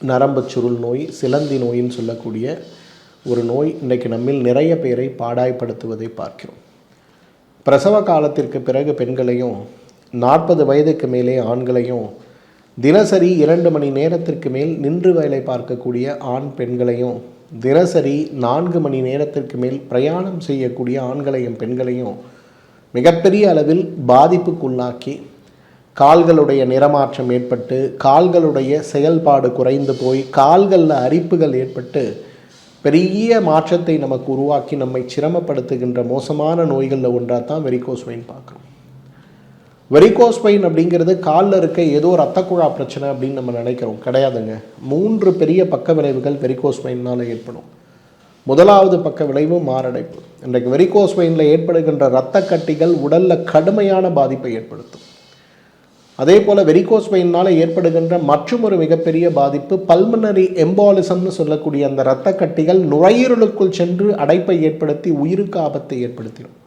நரம்பு சுருள் நோய், சிலந்தி நோயின்னு சொல்லக்கூடிய ஒரு நோய் இன்றைக்கு நம்மில் நிறைய பேரை பாடாய்ப்படுத்துவதை பார்க்கிறோம். பிரசவ காலத்திற்கு பிறகு பெண்களையும் 40 வயதுக்கு மேலே ஆண்களையும் தினசரி 2 மணி நேரத்திற்கு மேல் நின்று வேலை பார்க்கக்கூடிய ஆண் பெண்களையும் தினசரி 4 மணி நேரத்திற்கு மேல் பிரயாணம் செய்யக்கூடிய ஆண்களையும் பெண்களையும் மிகப்பெரிய அளவில் பாதிப்புக்குள்ளாக்கி கால்களுடைய நிறமாற்றம் ஏற்பட்டு கால்களுடைய செயல்பாடு குறைந்து போய் கால்களில் அரிப்புகள் ஏற்பட்டு பெரிய மாற்றத்தை நமக்கு உருவாக்கி நம்மை சிரமப்படுத்துகின்ற மோசமான நோய்களில் ஒன்றாக தான் வெரிகோஸ் வெயின் பார்க்குறோம். வெரிகோஸ் வெயின் அப்படிங்கிறது காலில் இருக்க ஏதோ ரத்த குழா பிரச்சனை அப்படின்னு நம்ம நினைக்கிறோம். கிடையாதுங்க. 3 பெரிய பக்க விளைவுகள் வெரிகோஸ் வெயினால் ஏற்படும். முதலாவது பக்க விளைவு மாரடைப்பு. இன்றைக்கு வெரிகோஸ் வெயினில் ஏற்படுகின்ற இரத்த கட்டிகள் உடலில் கடுமையான பாதிப்பை ஏற்படுத்தும். அதே போல் வெரிகோஸ் வெயினால் ஏற்படுகின்ற மற்றும் ஒரு மிகப்பெரிய பாதிப்பு பல்மனரி எம்பாலிசம்னு சொல்லக்கூடிய அந்த இரத்த கட்டிகள் நுரையீரலுக்குள் சென்று அடைப்பை ஏற்படுத்தி உயிருக்கு ஆபத்தை ஏற்படுத்திடும்.